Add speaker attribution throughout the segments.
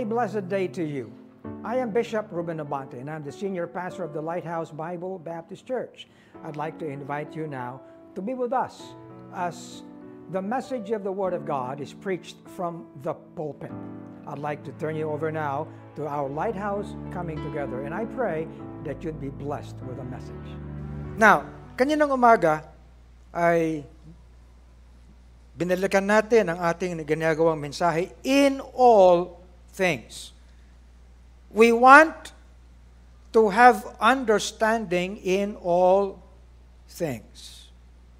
Speaker 1: A blessed day to you. I am Bishop Ruben Abante, and I'm the senior pastor of the Lighthouse Bible Baptist Church. I'd like to invite you now to be with us as the message of the Word of God is preached from the pulpit. I'd like to turn you over now to our Lighthouse Coming Together, and I pray that you'd be blessed with the message. Now, kaninang umaga ay binalikan natin ang ating ginagawang mensahe, in all things. We want to have understanding in all things.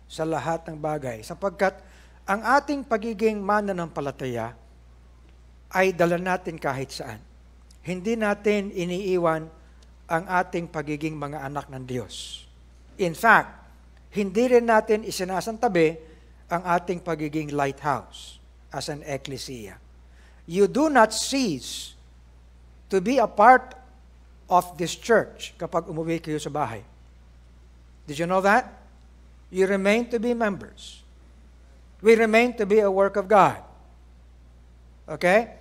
Speaker 1: Sa lahat ng bagay. Sapagkat ang ating pagiging mananampalataya ay dala natin kahit saan. Hindi natin iniiwan ang ating pagiging mga anak ng Diyos. In fact, hindi rin natin isinasantabi ang ating pagiging lighthouse as an ecclesia. You do not cease to be a part of this church kapag umuwi kayo sa bahay. Did you know that? You remain to be members. We remain to be a work of God. Okay?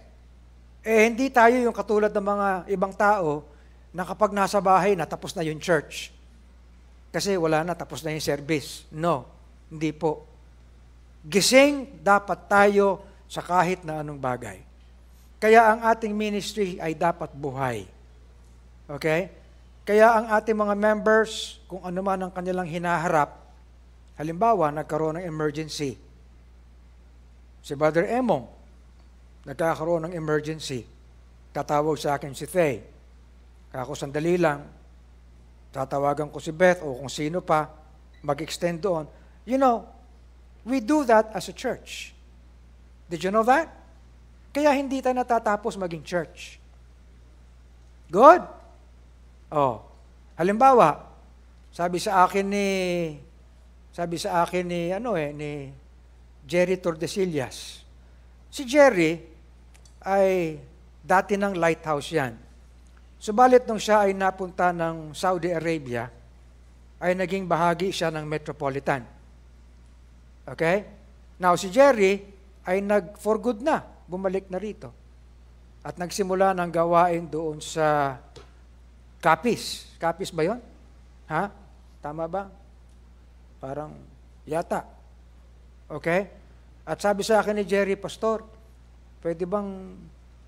Speaker 1: Hindi tayo yung katulad ng mga ibang tao na kapag nasa bahay, natapos na yung church. Kasi wala na, tapos na yung service. No, hindi po. Gising dapat tayo sa kahit na anong bagay. Kaya ang ating ministry ay dapat buhay. Okay? Kaya ang ating mga members, kung ano man ang kanilang hinaharap, halimbawa, nagkaroon ng emergency. Si Brother Emong, nagkakaroon ng emergency. Tatawag sa akin si Faye. Ako sandali lang, tatawagan ko si Beth o kung sino pa, mag-extend doon. You know, we do that as a church. Did you know that? Kaya hindi tayo natatapos maging church. Good? Oh, halimbawa, sabi sa akin ni Jerry Tordesillas. Si Jerry ay dati ng lighthouse yan. Subalit nung siya ay napunta ng Saudi Arabia, ay naging bahagi siya ng Metropolitan. Okay? Now, si Jerry ay for good na, bumalik na rito. At nagsimula ng gawain doon sa Capiz. Capiz ba yun? Ha? Tama ba? Parang yata. Okay? At sabi sa akin ni Jerry, Pastor, pwede bang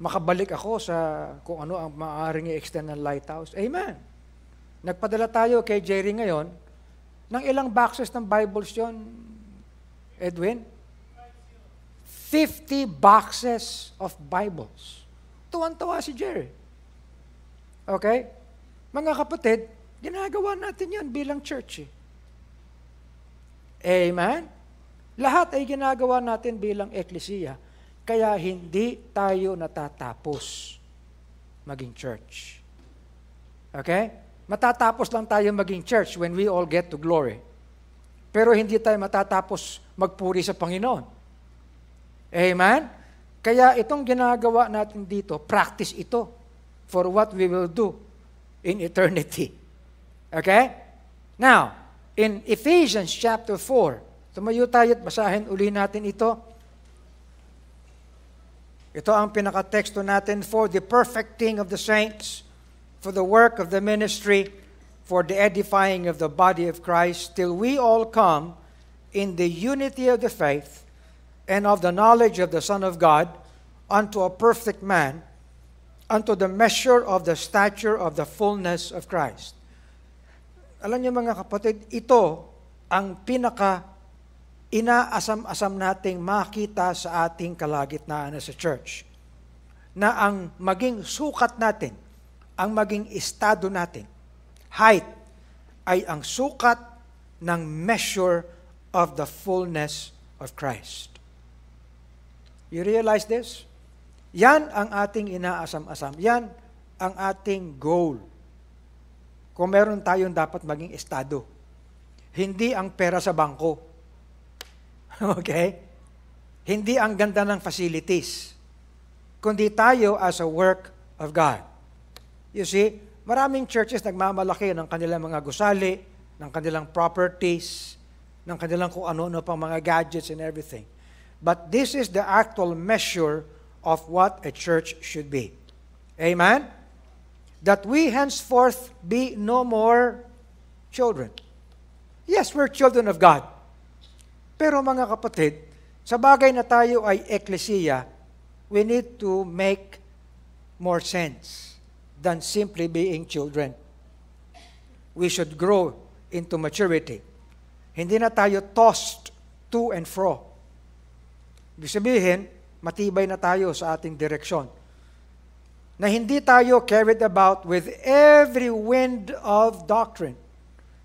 Speaker 1: makabalik ako sa kung ano ang maaaring i-extend ng lighthouse? Amen. Nagpadala tayo kay Jerry ngayon ng ilang boxes ng Bibles yon, Edwin? 50 boxes of Bibles. Tuwan-tuwa si Jerry. Okay? Mga kapatid, ginagawa natin yan bilang church. Amen? Lahat ay ginagawa natin bilang eklesiya. Kaya hindi tayo natatapos maging church. Okay? Matatapos lang tayo maging church when we all get to glory. Pero hindi tayo matatapos magpuri sa Panginoon. Amen? Kaya itong ginagawa natin dito, practice ito for what we will do in eternity. Okay? Now, in Ephesians chapter 4, tumayo tayo at basahin uli natin ito. Ito ang pinaka-teksto natin, for the perfecting of the saints, for the work of the ministry, for the edifying of the body of Christ, till we all come in the unity of the faith and of the knowledge of the Son of God, unto a perfect man, unto the measure of the stature of the fullness of Christ. Alam niyo mga kapatid, ito ang inaasam-asam nating makita sa ating kalagitnaan sa church. Na ang maging sukat natin, ang maging estado natin, height, ay ang sukat ng measure of the fullness of Christ. You realize this? Yan ang ating inaasam-asam. Yan ang ating goal. Kung meron tayong dapat maging estado. Hindi ang pera sa bangko. Okay? Hindi ang ganda ng facilities. Kundi tayo as a work of God. You see, maraming churches nagmamalaki ng kanilang mga gusali, ng kanilang properties, ng kanilang kung ano-ano pang mga gadgets and everything. But this is the actual measure of what a church should be. Amen? That we henceforth be no more children. Yes, we're children of God. Pero mga kapatid, sa bagay na tayo ay eklesiya, we need to make more sense than simply being children. We should grow into maturity. Hindi na tayo tossed to and fro. Ibig sabihin, matibay na tayo sa ating direksyon. Na hindi tayo carried about with every wind of doctrine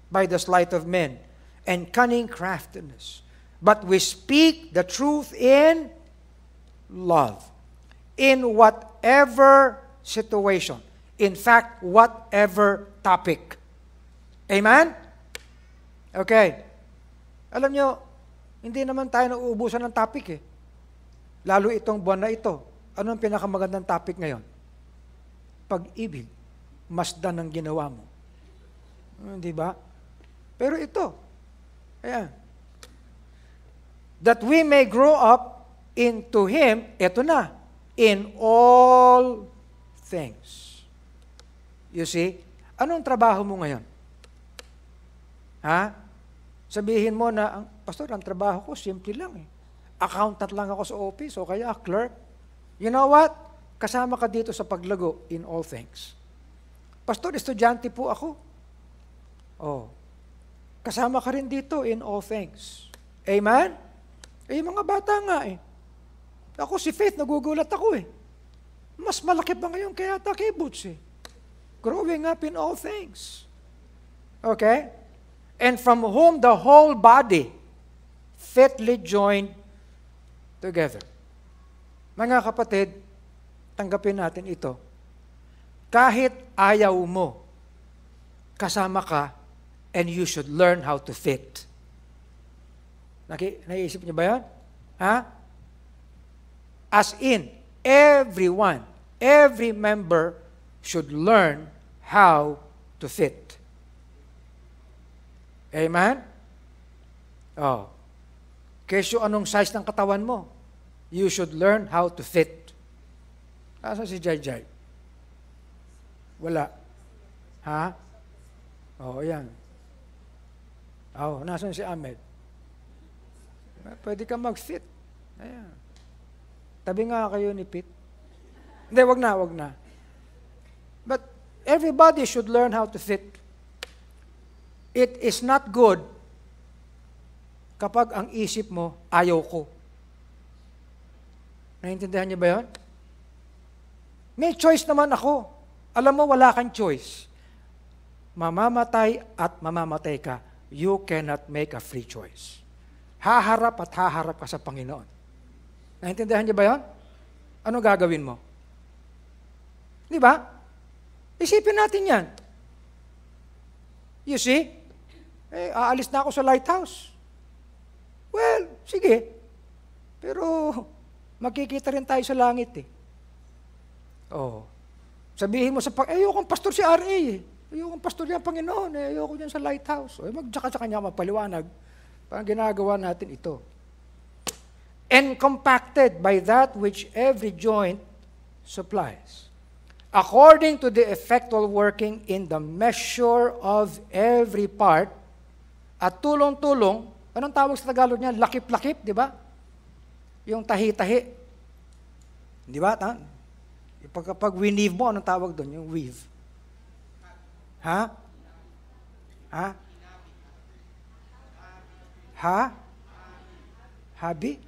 Speaker 1: by the sleight of men and cunning craftiness. But we speak the truth in love. In whatever situation. In fact, whatever topic. Amen? Okay. Alam nyo, hindi naman tayo nauubusan ng topic eh. Lalo itong buwan na ito. Ano ang pinakamagandang topic ngayon? Pag-ibig. Masdan ang ginawa mo. Hindi ba? Pero ito. Ayan. That we may grow up into Him, ito na, in all things. You see? Anong trabaho mo ngayon? Ha? Sabihin mo na, Pastor, ang trabaho ko, simple lang eh. Accountant lang ako sa office, o kaya clerk. You know what? Kasama ka dito sa paglago in all things. Pastor, estudyante po ako. Oh. Kasama ka rin dito in all things. Amen? Eh, mga bata nga eh. Ako si Faith, nagugulat ako eh. Mas malaki pa ngayon kaya kay Boots eh. Growing up in all things. Okay? And from whom the whole body fitly joined together. Mga kapatid, tanggapin natin ito. Kahit ayaw mo, kasama ka, and you should learn how to fit. Naiisip niyo ba yan? Ha? As in, everyone, every member should learn how to fit. Amen? Oh. Kesyo anong size ng katawan mo? You should learn how to fit. Asa si Jai Jai? Wala. Ha? Oh, yan. Oh, nasan si Ahmed? Pwede ka mag-fit. Ayan. Tabi nga kayo ni Pete. Hindi, wag na. But everybody should learn how to fit. It is not good kapag ang isip mo, ayaw ko. Naintindihan niyo ba yun? May choice naman ako. Alam mo, wala kang choice. Mamamatay at mamamatay ka. You cannot make a free choice. Haharap at haharap ka sa Panginoon. Naintindihan niyo ba yun? Ano gagawin mo? Di ba? Isipin natin yan. You see? Aalis na ako sa lighthouse. Well, sige. Pero magkikita rin tayo sa langit eh. Oh. Sabihin mo sa ayokong pastor si R.A. eh. Ayokong pastor niya Panginoon eh. Ayoko niyan sa lighthouse. Magtsaka sa kanya mapaliwanag. Parang ginagawa natin ito. And compacted by that which every joint supplies, according to the effectual working in the measure of every part, at tulong-tulong, anong tawag sa Tagalog niya? Lakip-lakip, di ba? Yung tahi-tahi. Di ba? Pag weave mo, anong tawag doon? Yung weave. Ha? Ha? Ha? Habi?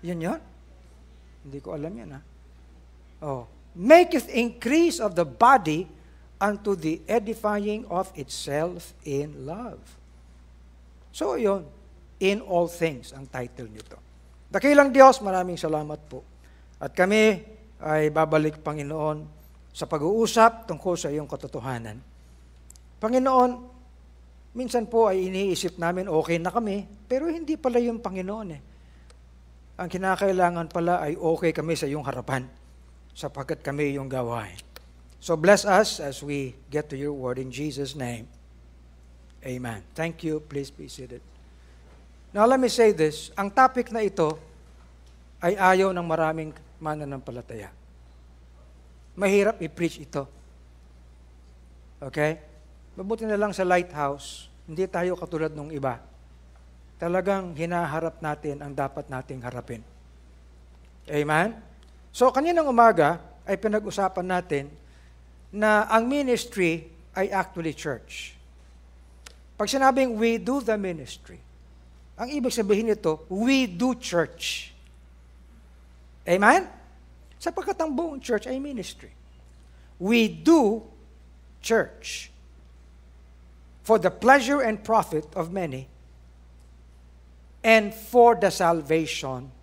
Speaker 1: Yun? Hindi ko alam yan, ha? Oh. Maketh increase of the body unto the edifying of itself in love. So, yun. In all things, ang title nito. Dakilang Diyos, maraming salamat po. At kami ay babalik, Panginoon, sa pag-uusap tungkol sa iyong katotohanan. Panginoon, minsan po ay iniisip namin okay na kami, pero hindi pala yung Panginoon eh. Ang kinakailangan pala ay okay kami sa iyong harapan, sapagkat kami yung gawain. So bless us as we get to your word in Jesus' name. Amen. Thank you. Please be seated. Now let me say this. Ang topic na ito ay ayaw ng maraming mananampalataya. mahirap i-preach ito. Okay? Mabuti na lang sa Lighthouse, hindi tayo katulad nung iba. Talagang hinaharap natin ang dapat nating harapin. Amen? So, kaninang umaga ay pinag-usapan natin na ang ministry ay actually church. Pag sinabing we do the ministry, ang ibig sabihin nito, we do church. Amen? Sapagkat ang buong church ay ministry. We do church for the pleasure and profit of many and for the salvation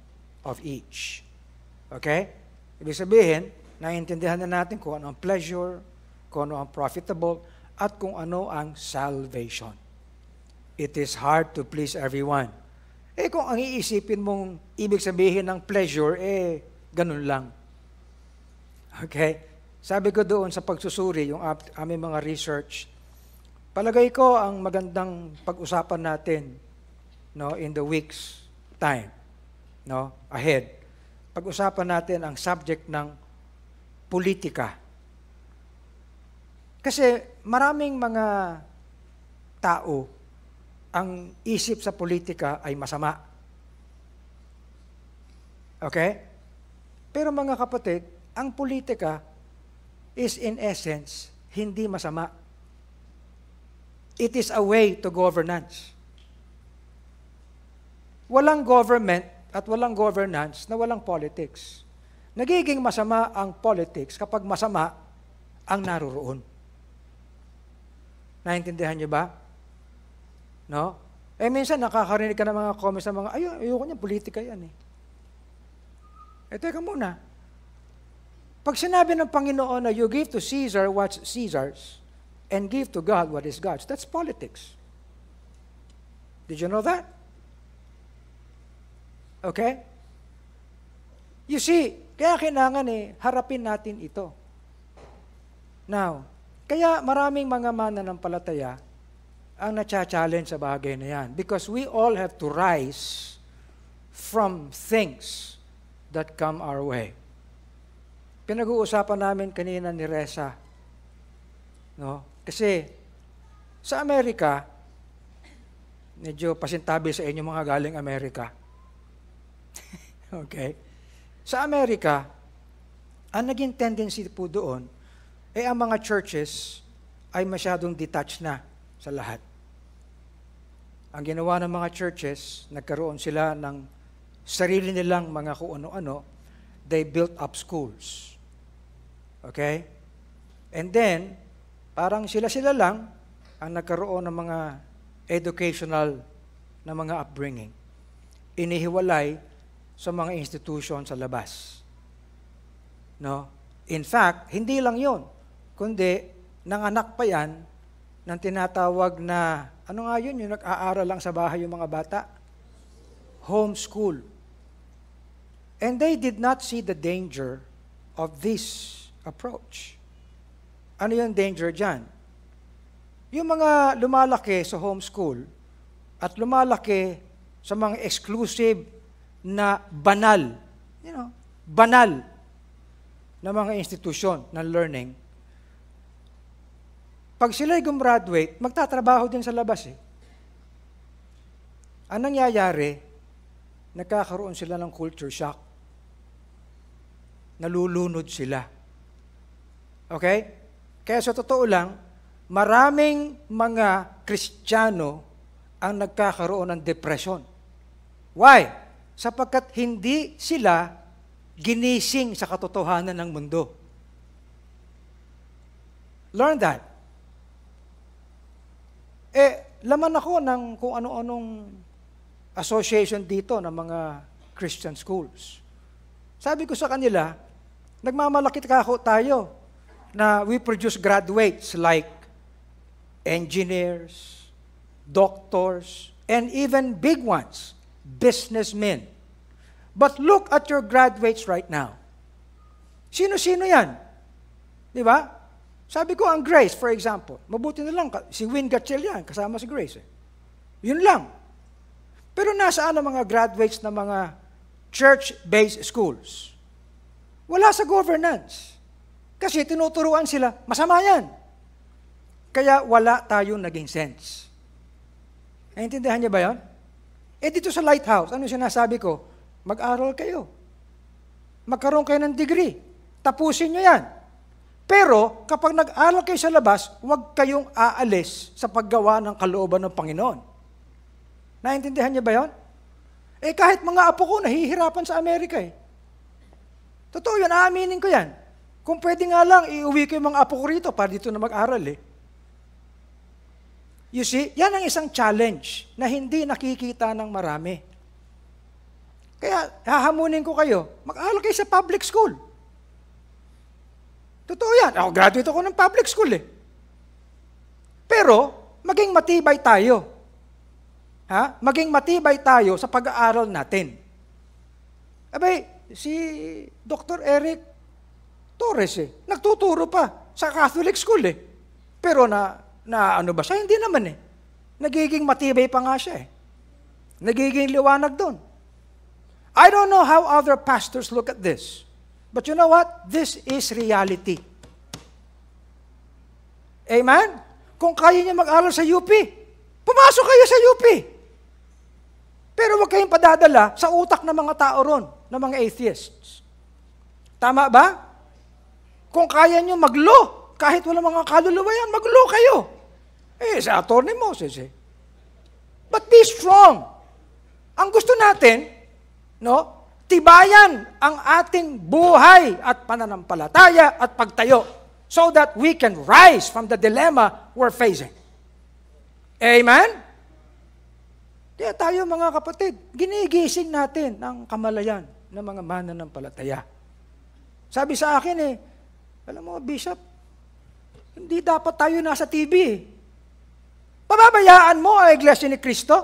Speaker 1: of each. Okay? Ibig sabihin, naiintindihan na natin kung ano ang pleasure, kung ano ang profitable, at kung ano ang salvation. It is hard to please everyone. Kung ang iisipin mong ibig sabihin ng pleasure, ganun lang. Okay? Sabi ko doon sa pagsusuri, yung aming mga research, palagay ko ang magandang pag-usapan natin in the week's time ahead. Pag-usapan natin ang subject ng politika. Kasi maraming mga tao ang isip sa politika ay masama. Okay? Pero mga kapatid, ang politika is in essence hindi masama. It is a way to governance. Walang government at walang governance na walang politics. Nagiging masama ang politics kapag masama ang naroroon. Naintindihan niyo ba? No? Minsan nakakarinig ka ng mga comments ng mga, ayoko niya, politika yan teka muna. Pag sinabi ng Panginoon na you give to Caesar what's Caesar's and give to God what is God's, that's politics. Did you know that? Okay? You see, kaya kailangan harapin natin ito. Now, kaya maraming mga mananampalataya ang na-challenge sa bagay na yan. Because we all have to rise from things that come our way. Pinag-uusapan namin kanina ni Reza. Kasi sa Amerika, medyo pasintabi sa inyo mga galing Amerika. Okay? Sa Amerika, ang naging tendency po doon, ang mga churches ay masyadong detached na sa lahat. Ang ginawa ng mga churches, nagkaroon sila ng sarili nilang mga kung ano-ano, they built up schools. Okay? And then, parang sila-sila lang ang nagkaroon ng mga educational na mga upbringing. Inihiwalay sa mga institution sa labas. In fact, hindi lang yon, kundi nanganak pa yan ng tinatawag na, ano nga yun, yung nag-aaral lang sa bahay yung mga bata? Homeschool. And they did not see the danger of this approach. Ano yung danger dyan? Yung mga lumalaki sa homeschool at lumalaki sa mga exclusive na banal, banal na mga institusyon ng learning, pag sila'y gumraduate, magtatrabaho din sa labas Anong nangyayari? Nagkakaroon sila ng culture shock. Nalulunod sila. Okay? Kaya sa totoo lang, maraming mga Kristiyano ang nagkakaroon ng depression. Why? Sapagkat hindi sila ginising sa katotohanan ng mundo. Learn that. Laman ako ng kung ano-anong association dito ng mga Christian schools. Sabi ko sa kanila, nagmamalaki tayo na we produce graduates like engineers, doctors, and even big ones, businessmen. But look at your graduates right now. Sino-sino yan? Di ba? Sabi ko, ang Grace, for example, mabuti na lang, si Win Gatchel yan, kasama si Grace. Yun lang. Pero nasaan ang mga graduates ng mga church-based schools? Wala sa governance. Kasi tinuturuan sila, masama yan. Kaya wala tayong naging sense. Naintindihan niyo ba yan? Dito sa Lighthouse, ano sinasabi ko? Mag-aral kayo. Magkaroon kayo ng degree. Tapusin niyo yan. Pero kapag nag-aral kayo sa labas, huwag kayong aalis sa paggawa ng kalooban ng Panginoon. Naintindihan niyo ba yan? Kahit mga apo ko, nahihirapan sa Amerika Totoo yun, aaminin ko yan. Kung pwede nga lang, iuwi ko yung mga apo ko rito para dito na mag-aral You see, yan ang isang challenge na hindi nakikita ng marami. Kaya, hahamunin ko kayo, mag-aral kayo sa public school. Totoo yan. Ako, graduate ako ng public school Pero, maging matibay tayo. Maging matibay tayo sa pag-aaral natin. Abay, si Dr. Eric Torres nagtuturo pa sa Catholic school Pero na ano ba siya? Hindi naman Nagiging matibay pa nga siya Nagiging liwanag doon. I don't know how other pastors look at this. But you know what? This is reality. Amen? Kung kaya niya mag-aral sa UP, pumasok kayo sa UP. Pero huwag kayong padadala sa utak ng mga tao ron, ng mga atheists. Tama ba? Kung kaya niyo mag-law, kahit wala mga kaluluwa yan, mag-law kayo. Sa Attorney Moses But be strong. Ang gusto natin, tibayan ang ating buhay at pananampalataya at pagtayo so that we can rise from the dilemma we're facing. Amen? Kaya tayo mga kapatid, ginigising natin ang kamalayan ng mga mananampalataya. Sabi sa akin alam mo, Bishop, hindi dapat tayo nasa TV Pababayaan mo ang Iglesia ni Cristo?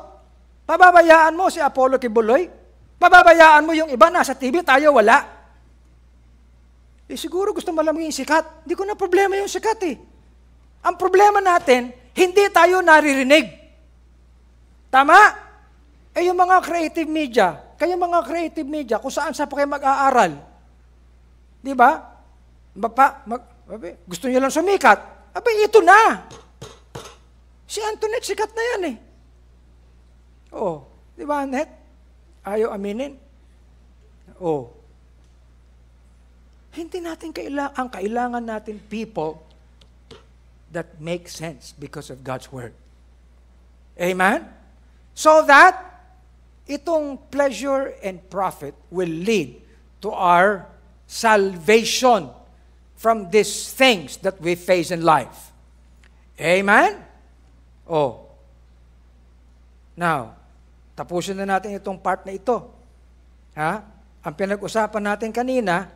Speaker 1: Pababayaan mo si Apollo Kibuloy? Pababayaan mo yung iba nasa TV, tayo wala? Siguro gusto mo lang yung sikat. Hindi ko na problema yung sikat Ang problema natin, hindi tayo naririnig. Tama? Yung mga creative media, kung saan pa kayo mag-aaral. Di ba? Gusto niyo lang sumikat. Ito na. Si Antoinette, sikat na yan di ba, Annette? Ayaw aminin? Hindi natin kailangan natin people that make sense because of God's Word. Amen? So that itong pleasure and profit will lead to our salvation from these things that we face in life. Amen? Now, tapusin na natin itong part na ito. Ang pinag-usapan natin kanina,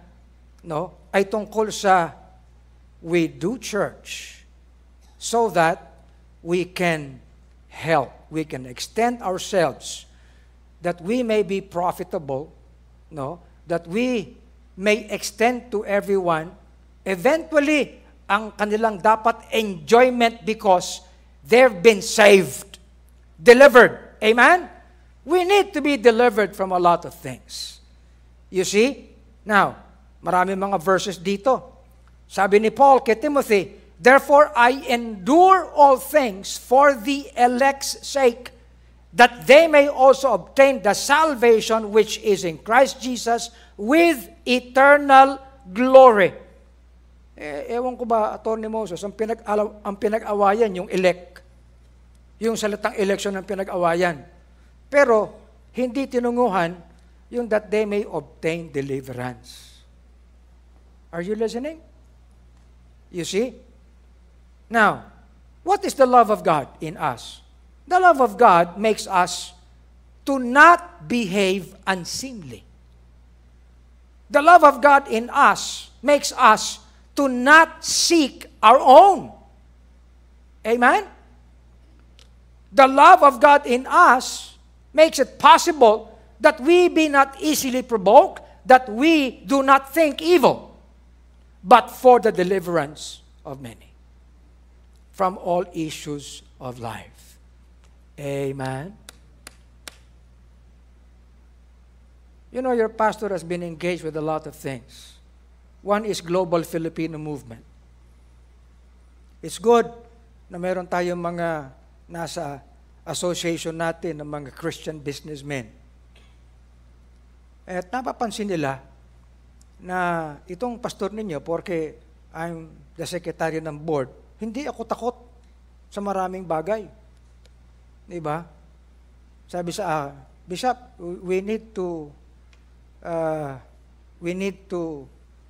Speaker 1: ay tungkol sa we do church so that we can help, we can extend ourselves, that we may be profitable, that we may extend to everyone, eventually, ang kanilang dapat enjoyment because they've been saved, delivered. Amen? We need to be delivered from a lot of things. You see? Now, marami mga verses dito. Sabi ni Paul kay Timothy, therefore I endure all things for the elect's sake, that they may also obtain the salvation which is in Christ Jesus with eternal glory. Ewan ko ba, Attorney Moses, ang pinag-awayan yung elect. Yung salitang election ang pinag-awayan. Pero, hindi tinunguhan yung that they may obtain deliverance. Are you listening? You see? Now, what is the love of God in us? The love of God makes us to not behave unseemly. The love of God in us makes us to not seek our own. Amen? The love of God in us makes it possible that we be not easily provoked, that we do not think evil, but for the deliverance of many from all issues of life. Amen? You know, your pastor has been engaged with a lot of things. One is Global Filipino Movement. It's good na meron tayong mga nasa association natin ng mga Christian businessmen. At napapansin nila na itong pastor ninyo, porque I'm the secretary ng board, hindi ako takot sa maraming bagay. Diba? Sabi sa Bishop, we need to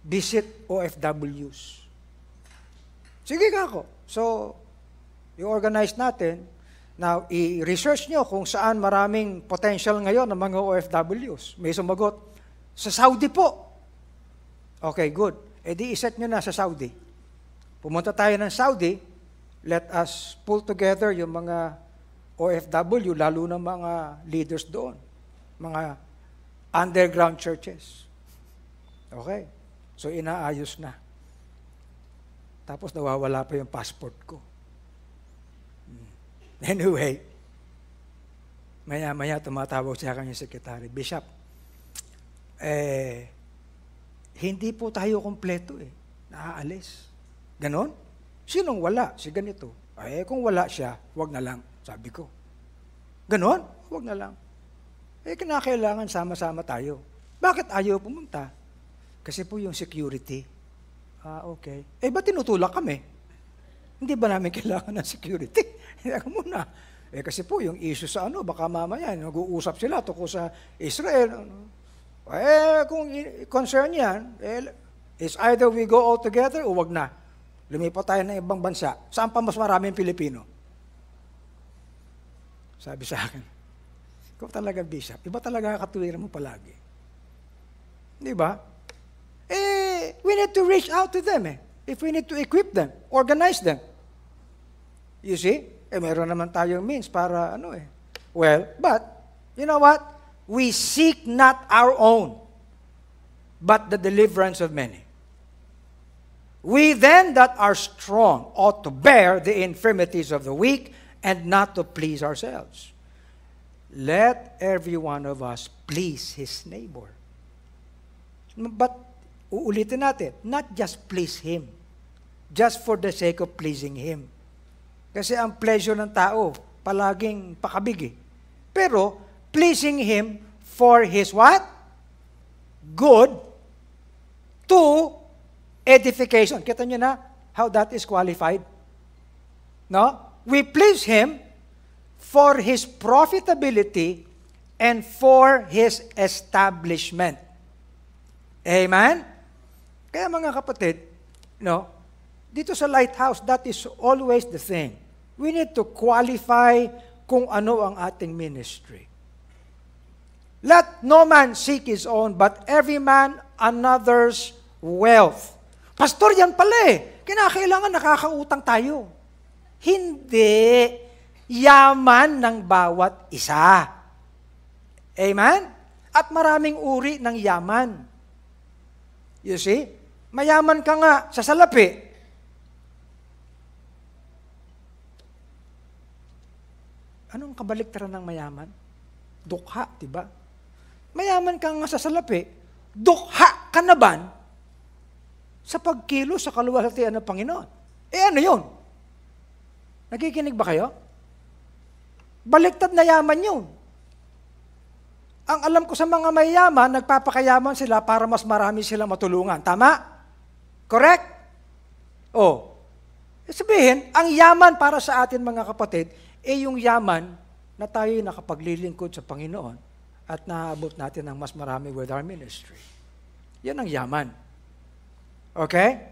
Speaker 1: visit OFWs. Sige ka ako. So, i-organize natin. Now, i-research nyo kung saan maraming potential ngayon ng mga OFWs. May sumagot, sa Saudi po. Okay, good. E di iset nyo na sa Saudi. Pumunta tayo ng Saudi, let us pull together yung mga OFW, lalo na mga leaders doon. Mga underground churches. Okay. So, inaayos na. Tapos nawawala pa yung passport ko. Anyway, maya-maya tumatawag sa akin yung secretary, Bishop, hindi po tayo kompleto naaalis. Ganon? Sinong wala? Si ganito. Kung wala siya, wag na lang, sabi ko. Ganon? Wag na lang. Kinakailangan sama-sama tayo. Bakit ayaw pumunta? Kasi po yung security. Okay. Ba't tinutulak kami? Hindi ba namin kailangan ng security? Ako muna. Kasi po yung issue sa baka mamaya, nag-uusap sila tungkol sa Israel. Kung concern yan, it's either we go all together o wag na. Lumipat tayo ng ibang bansa. Saan pa mas maraming Pilipino? Sabi sa akin, ikaw talaga, Bishop, iba talaga katuwiran mo palagi. Di ba? We need to reach out to them if we need to equip them, organize them. You see? Meron naman tayong means para Well, but, you know what? We seek not our own, but the deliverance of many. We then that are strong ought to bear the infirmities of the weak and not to please ourselves. Let every one of us please his neighbor. But, uulitin natin, not just please him, just for the sake of pleasing him. Kasi ang pleasure ng tao, palaging pakabig Pero, pleasing him for his what? Good to edification. Kita nyo na how that is qualified? No? We please him for his profitability and for his establishment. Amen? Kaya mga kapatid, dito sa Lighthouse, that is always the thing. We need to qualify kung ano ang ating ministry. Let no man seek his own, but every man another's wealth. Pastor, yan pala Kinakailangan nakakautang tayo. Hindi. Yaman ng bawat isa. Amen? At maraming uri ng yaman. You see? Mayaman ka nga sa salapi. Anong kabaliktaran ng mayaman? Dukha, diba? Mayaman ka nga sa salapi, dukha ka na ba sa pagkilo sa kaluwalhatian ng Panginoon? Ano yun? Nakikinig ba kayo? Baliktad na yaman yun. Ang alam ko sa mga mayaman, nagpapakayaman sila para mas marami silang matulungan. Tama? Correct? Sabihin, ang yaman para sa atin mga kapatid, yung yaman na tayo'y nakapaglilingkod sa Panginoon at naabot natin ng mas marami with our ministry. Yan ang yaman. Okay?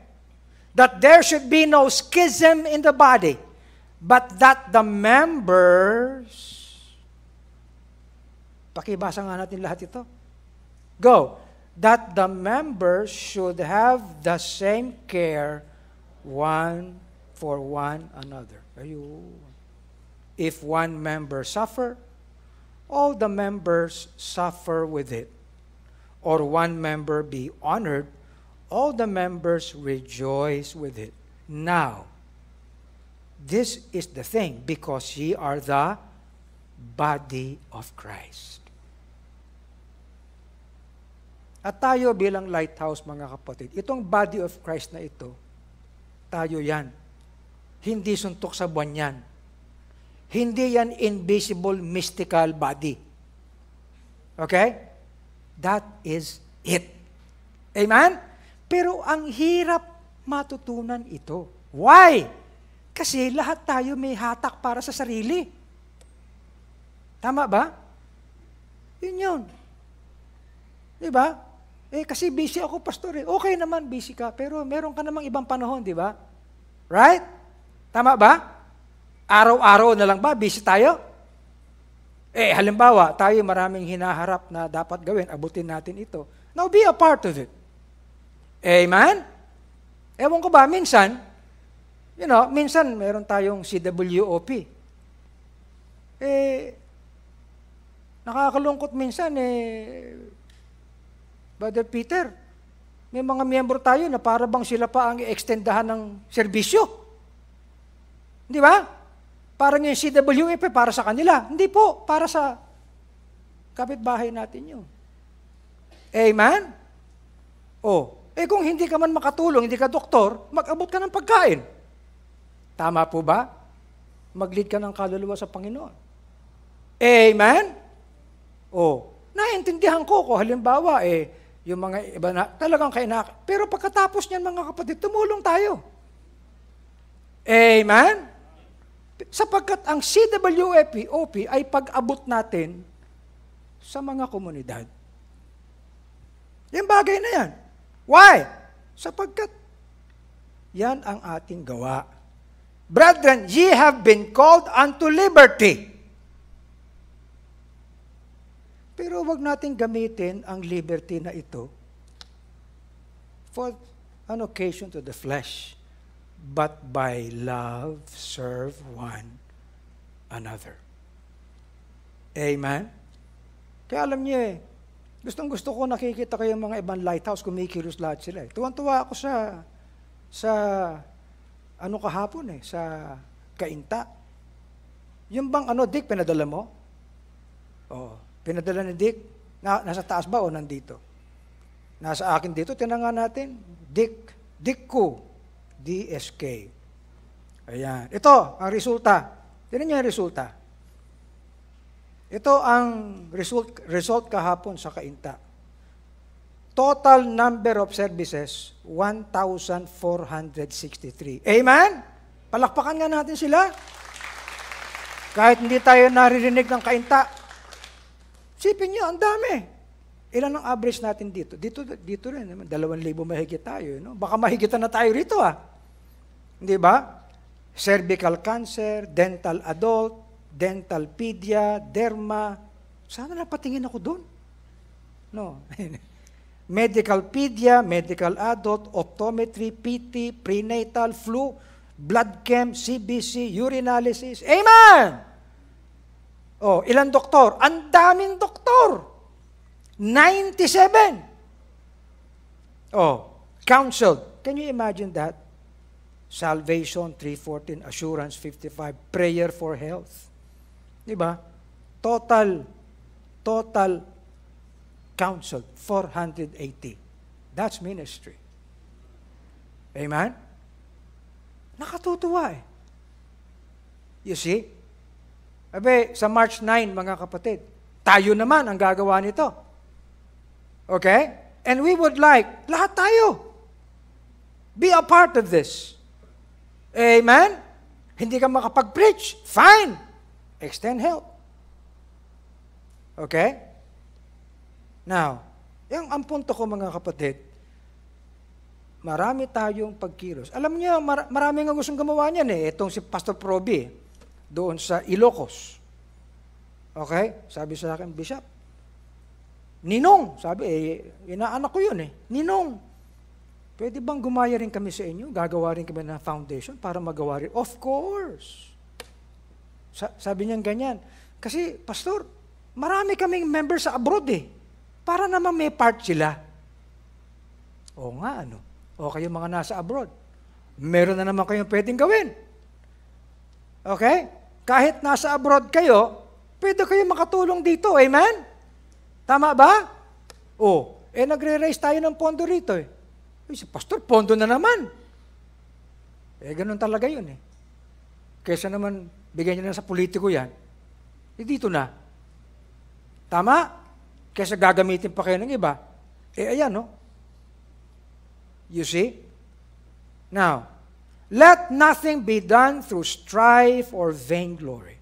Speaker 1: That there should be no schism in the body, but that the members, pakibasa nga natin lahat ito. Go. That the members should have the same care one for one another. Ayun. If one member suffer, all the members suffer with it. Or one member be honored, all the members rejoice with it. Now, this is the thing, because ye are the body of Christ. At tayo bilang lighthouse, mga kapatid, itong body of Christ na ito, tayo yan. Hindi suntok sa buwan yan. Hindi yan invisible, mystical body. Okay? That is it. Amen? Pero ang hirap matutunan ito. Why? Kasi lahat tayo may hatak para sa sarili. Tama ba? Yun yun. Diba? Kasi busy ako, pastor. Okay naman, busy ka. Pero meron ka namang ibang panahon, di ba? Right? Tama ba? Araw-araw na lang ba, busy tayo? Halimbawa, tayo maraming hinaharap na dapat gawin, abutin natin ito. Now, be a part of it. Amen? Ewan ko ba, minsan, minsan meron tayong CWOP. Nakakalungkot minsan, Brother Peter, may mga miyembro tayo na para bang sila pa ang i-extendahan ng serbisyo. Di ba? Parang yung CWF para sa kanila. Hindi po, para sa kapitbahay natin yun. Amen? Kung hindi ka man makatulong, hindi ka doktor, mag-abot ka ng pagkain. Tama po ba? Mag-lead ka ng kaluluwa sa Panginoon. Amen? Naintindihan ko halimbawa, yung mga iba na talagang pero pagkatapos niyan, mga kapatid, tumulong tayo. Amen? Sapagkat ang CWFOP ay pag-abot natin sa mga komunidad. Yung bagay na yan. Why? Sapagkat yan ang ating gawa. Brethren, ye have been called unto liberty. Pero wag natin gamitin ang liberty na ito for an occasion to the flesh, but by love serve one another. Amen? Kaya alam niyo gustong-gusto ko nakikita ko yung mga ibang lighthouse, kumikilos lahat sila. Tuwan-tuwa ako sa kahapon sa Kainta. Yung bang Dick, pinadala mo? Pinadala ni Dick, nasa taas ba o nandito? Nasa akin dito, tinanga natin, Dickko, DSK. Ayan. Ito, ang resulta. Tignan niyo yung resulta. Ito ang result kahapon sa Kainta. Total number of services, 1,463. Amen? Palakpakan nga natin sila. Kahit hindi tayo naririnig ng Kainta, sipin nyo, ang dami. Ilan ang average natin dito? Dito rin, 2,000 mahigit tayo. Baka mahigitan na tayo rito Hindi ba? Cervical cancer, dental adult, dental pedia, derma. Sana napatingin ako doon. No. Medical pedia, medical adult, optometry, PT, prenatal, flu, blood chem, CBC, urinalysis. Amen! Ilang doktor? Ang daming doktor. 97. Counseled. Can you imagine that? Salvation, 314. Assurance, 55. Prayer for health. Diba? Total counseled, 480. That's ministry. Amen? Nakatutuwa You see? Sa March 9, mga kapatid, tayo naman ang gagawa nito. Okay? And we would like, lahat tayo, be a part of this. Amen? Hindi ka makapag-preach, fine. Extend help. Okay? Now, ang punto ko, mga kapatid, marami tayong pagkilos. Alam niyo, marami nga gustong gumawa niyan Itong si Pastor Proby, doon sa Ilocos. Okay? Sabi sa akin, Bishop, Ninong, sabi, inaanak ko yun Ninong, pwede bang gumaya rin kami sa inyo? Gagawa rin kami ng foundation para magawa rin? Of course. Sabi niyan ganyan. Kasi, Pastor, marami kaming members sa abroad Para naman may part sila. O nga, O kayo mga nasa abroad. Meron na naman kayong pwedeng gawin. Okay? Kahit nasa abroad kayo, pwede kayo makatulong dito. Amen? Tama ba? nagre-raise tayo ng pondo rito eh. Si pastor, pondo na naman. Ganun talaga yun eh. Kesa naman, bigyan niyo na sa politiko yan, dito na. Tama? Kesa gagamitin pa kayo ng iba. Ayan, no? You see? Now, let nothing be done through strife or vainglory,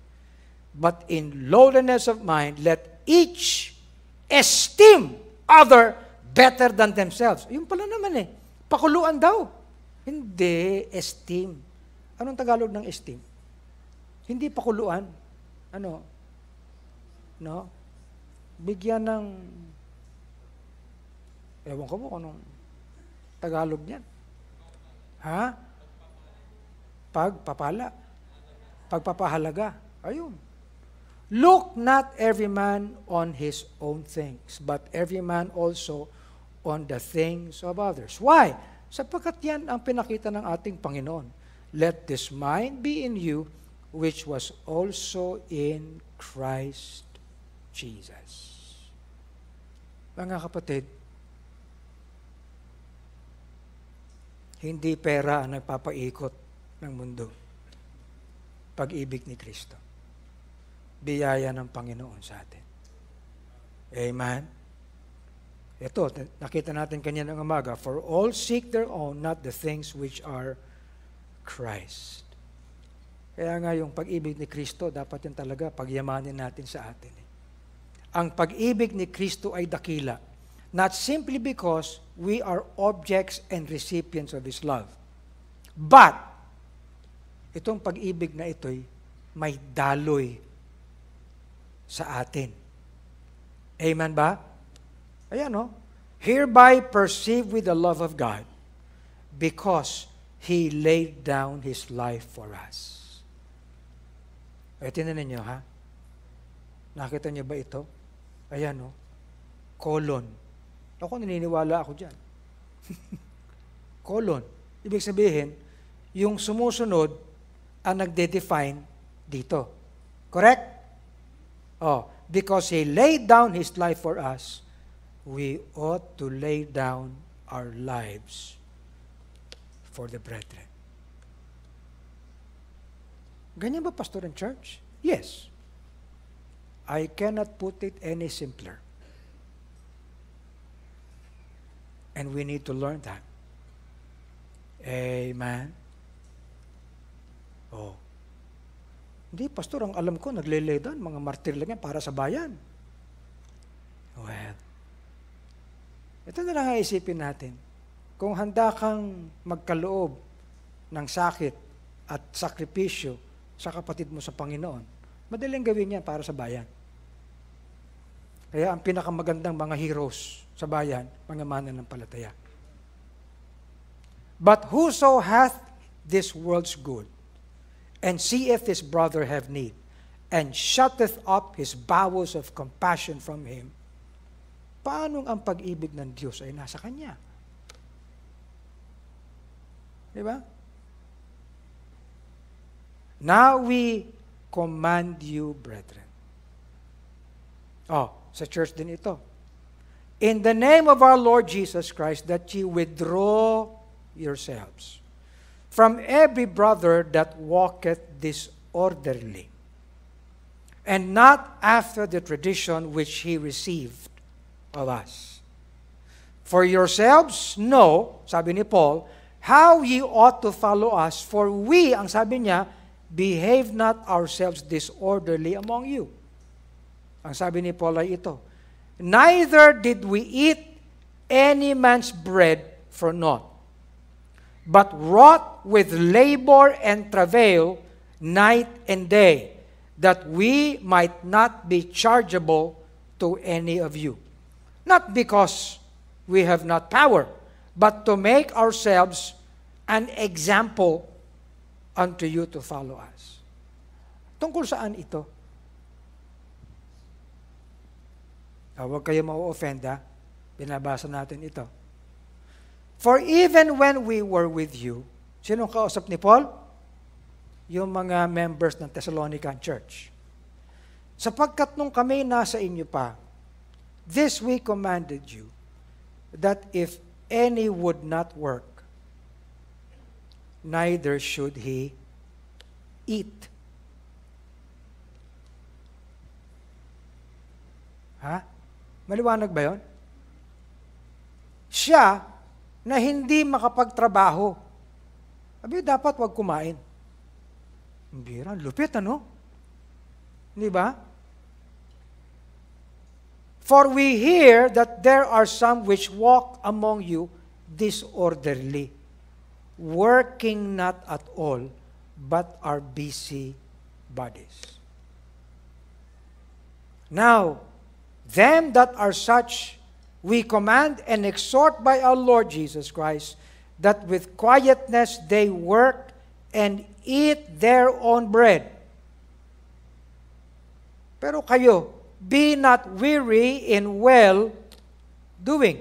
Speaker 1: but in lowliness of mind, let each esteem other better than themselves. Yun pala naman eh. Pakuluan daw. Hindi, esteem. Anong Tagalog ng esteem? Hindi pakuluan. Ano? No? Bigyan ng, ewan ko po kung anong Tagalog niyan. Ha? Pagpapala. Pagpapahalaga. Ayun. Look not every man on his own things, but every man also on the things of others. Why? Sapagkat yan ang pinakita ng ating Panginoon. Let this mind be in you, which was also in Christ Jesus. Mga kapatid, hindi pera ang nagpapaikot ng mundo. Pag-ibig ni Kristo. Biyaya ng Panginoon sa atin. Amen? Ito, nakita natin kanina ng umaga, for all seek their own, not the things which are Christ. Kaya nga yung pag-ibig ni Kristo, dapat yun talaga pagyamanin natin sa atin. Ang pag-ibig ni Kristo ay dakila. Not simply because we are objects and recipients of His love. But, itong pag-ibig na ito'y may daloy sa atin. Amen ba? Ayan o. Hereby perceive with the love of God because He laid down His life for us. Tinan ninyo ha? Nakita niyo ba ito? Ayan o. Colon. Ako naniniwala ako dyan. Colon. Ibig sabihin, yung sumusunod ang nagde-define dito. Correct? Because He laid down His life for us, we ought to lay down our lives for the brethren. Ganyan ba, pastor and church? Yes. I cannot put it any simpler. And we need to learn that. Amen? Hindi, pastor, ang alam ko, naglelay doon, mga martir lang yan para sa bayan. Well, ito na lang ang isipin natin. Kung handa kang magkaloob ng sakit at sakripisyo sa kapatid mo sa Panginoon, madaling gawin yan para sa bayan. Kaya ang pinakamagandang mga heroes sa bayan, mga mananampalataya. But whoso hath this world's good, and seeth his brother have need, and shutteth up his bowels of compassion from him, paanong ang pag-ibig ng Diyos ay nasa kanya? Diba? Now we command you, brethren. Sa church din ito. In the name of our Lord Jesus Christ, that ye withdraw yourselves from every brother that walketh disorderly, and not after the tradition which he received of us. For yourselves know, sabi ni Paul, how ye ought to follow us, for we, ang sabi niya, behave not ourselves disorderly among you. Ang sabi ni Paul ay ito, neither did we eat any man's bread for naught, but wrought with labor and travail night and day, that we might not be chargeable to any of you. Not because we have not power, but to make ourselves an example unto you to follow us. Tungkol saan ito? Huwag kayo ma-offend ha. Binabasa natin ito. For even when we were with you, sinong kausap ni Paul? Yung mga members ng Thessalonican Church. Sapagkat nung kami nasa inyo pa, this we commanded you, that if any would not work, neither should he eat. Ha? Maliwanag ba yun? Siya na hindi makapagtrabaho. Sabi, dapat wag kumain. Bira, lupit ano? Di ba? For we hear that there are some which walk among you disorderly, working not at all, but are busy bodies. Now, them that are such, we command and exhort by our Lord Jesus Christ, that with quietness they work and eat their own bread. Pero kayo, be not weary in well doing.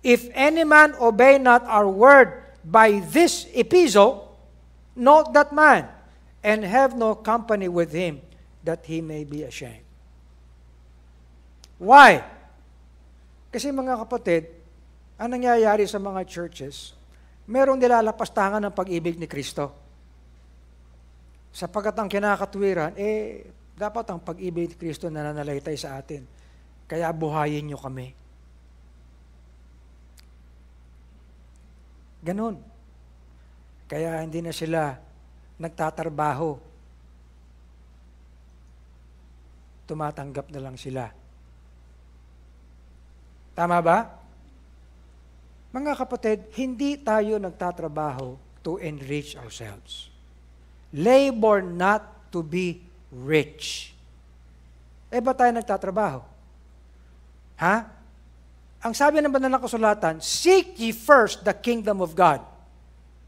Speaker 1: If any man obey not our word by this epistle, note that man, and have no company with him, that he may be ashamed. Why? Kasi mga kapatid, ang nangyayari sa mga churches, merong nilalapastangan ng pag-ibig ni Kristo. Sapagkat ang kinakatwiran, dapat ang pag-ibig ni Kristo nananalaytay sa atin. Kaya buhayin niyo kami. Ganon. Kaya hindi na sila nagtatrabaho. Tumatanggap na lang sila. Tama ba? Mga kapatid, hindi tayo nagtatrabaho to enrich ourselves. Labor not to be rich. Ba tayo nagtatrabaho? Ha? Ang sabi ng banal na kasulatan, seek ye first the kingdom of God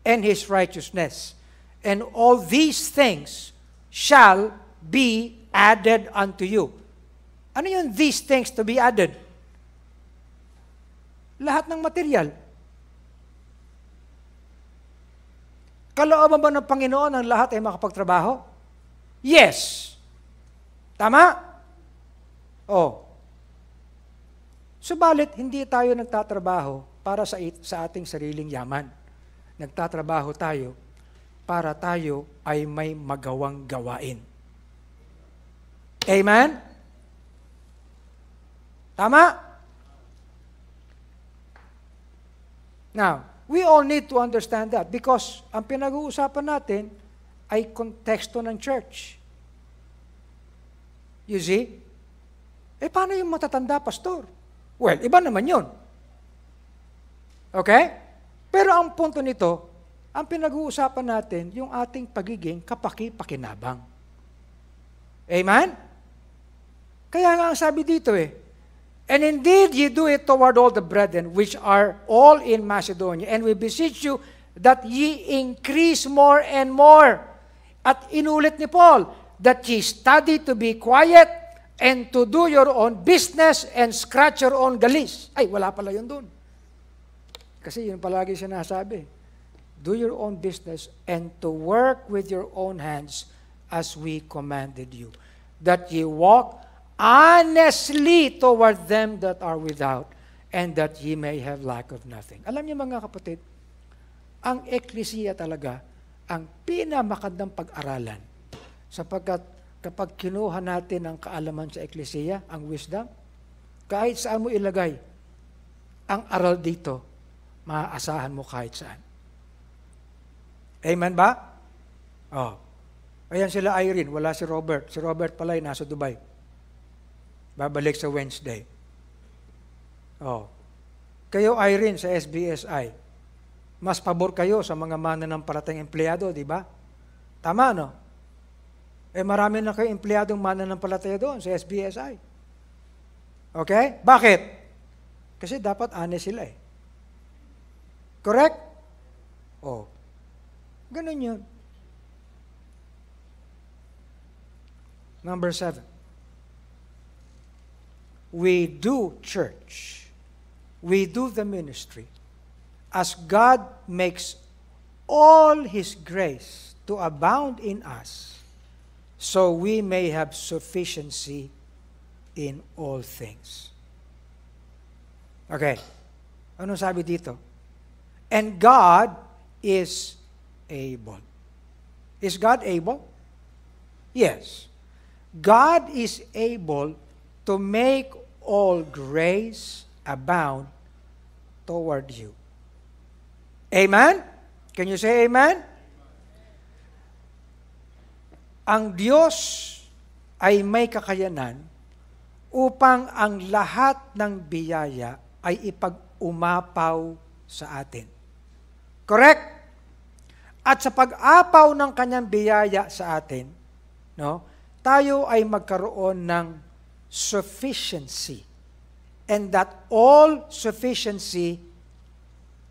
Speaker 1: and His righteousness, and all these things shall be added unto you. Ano yun, these things to be added? Lahat ng material. Kalooban ba ng Panginoon ang lahat ay makapagtrabaho? Yes. Tama? Subalit, hindi tayo nagtatrabaho para sa ating sariling yaman. Nagtatrabaho tayo para tayo ay may magawang gawain. Amen? Tama? Now, we all need to understand that because ang pinag-uusapan natin ay konteksto ng church. You see? Paano yung matatanda, pastor? Well, iba naman yun. Okay? Pero ang punto nito, ang pinag-uusapan natin, yung ating pagiging kapaki-pakinabang. Amen? Kaya nga ang sabi dito and indeed ye do it toward all the brethren which are all in Macedonia, and we beseech you that ye increase more and more. At inulit ni Paul, that ye study to be quiet and to do your own business and scratch your own galis. Ay, wala pala yun dun. Kasi yun palagi sinasabi. Do your own business and to work with your own hands as we commanded you. That ye walk honestly toward them that are without, and that ye may have lack of nothing. Alam niyo mga kapatid, ang eklesiya talaga ang pinamakandang pag-aralan. Sapagkat kapag kinuha natin ang kaalaman sa eklesiya, ang wisdom, kahit saan mo ilagay, ang aral dito, maaasahan mo kahit saan. Amen ba? Ayan sila Irene, wala si Robert. Si Robert pala ay nasa Dubai. Babalik sa Wednesday. Kayo, Irene, sa SBSI, mas pabor kayo sa mga mananampalatayang empleyado, di ba? Tama, no? Marami na kayo empleyadong mananampalataya doon sa SBSI. Okay? Bakit? Kasi dapat honest sila Correct? Ganun yun. Number 7. We do church. We do the ministry as God makes all His grace to abound in us, so we may have sufficiency in all things. Okay. Anong sabi dito? And God is able. Is God able? Yes. God is able to make all grace abound toward you. Amen? Can you say amen? Ang Diyos ay may kakayanan upang ang lahat ng biyaya ay ipag-umapaw sa atin. Correct? At sa pag-apaw ng kanyang biyaya sa atin, no, tayo ay magkaroon ng sufficiency. And that all sufficiency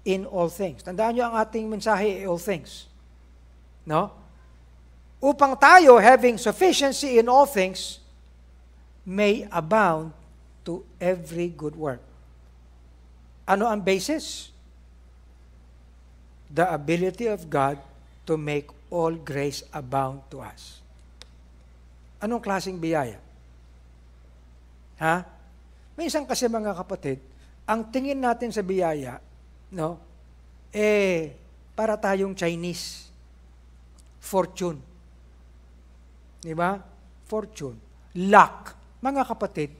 Speaker 1: in all things. Tandaan nyo ang ating mensahe, all things. No? Upang tayo, having sufficiency in all things, may abound to every good work. Ano ang basis? The ability of God to make all grace abound to us. Anong klaseng biyaya? Ha? Minsan kasi mga kapatid, ang tingin natin sa biyaya, no, para tayong Chinese. Fortune. Di ba? Fortune. Luck. Mga kapatid,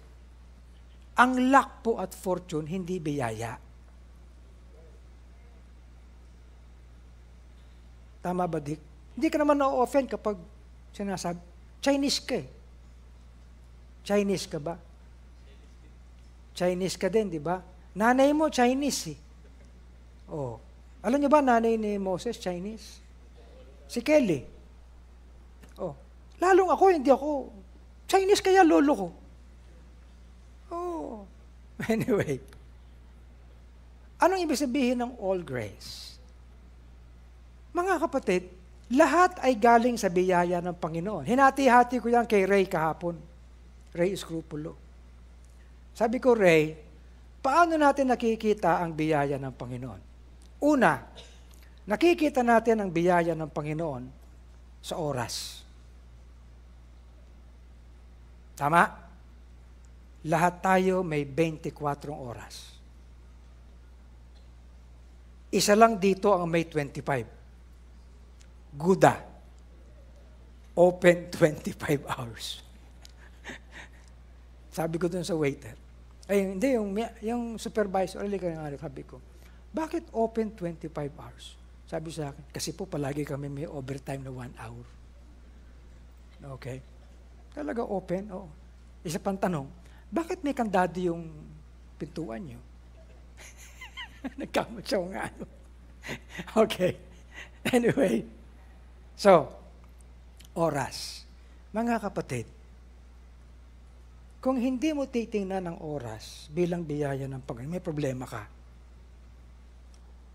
Speaker 1: ang luck po at fortune, hindi biyaya. Tama ba, Dick? Hindi ka naman na-offend kapag sinasabi, Chinese ka eh. Chinese ka ba? Chinese ka din, di ba? Nanay mo, Chinese eh. Oh. Alam niyo ba, nanay ni Moses, Chinese? Si Kelly. Oh. Lalong ako, hindi ako. Chinese kaya lolo ko. Oh. Anyway. Anong ibig sabihin ng all grace? Mga kapatid, lahat ay galing sa biyaya ng Panginoon. Hinati-hati ko yan kay Ray kahapon. Ray Scrupulo. Sabi ko, Ray, paano natin nakikita ang biyaya ng Panginoon? Una, nakikita natin ang biyaya ng Panginoon sa oras. Tama? Lahat tayo may 24 oras. Isa lang dito ang may 25. Guda. Open 25 hours. Sabi ko dun sa waiter. Ay, hindi, yung supervisor, sabi ko, bakit open 25 hours? Sabi sa akin, kasi po palagi kami may overtime na 1 hour. Okay? Talaga open? Oo. Isa pang tanong, bakit may kandado yung pintuan nyo? Nagkamatsaw nga. Okay. Anyway. So, oras. Mga kapatid, kung hindi mo titingnan ng oras bilang biyaya ng Panginoon, may problema ka.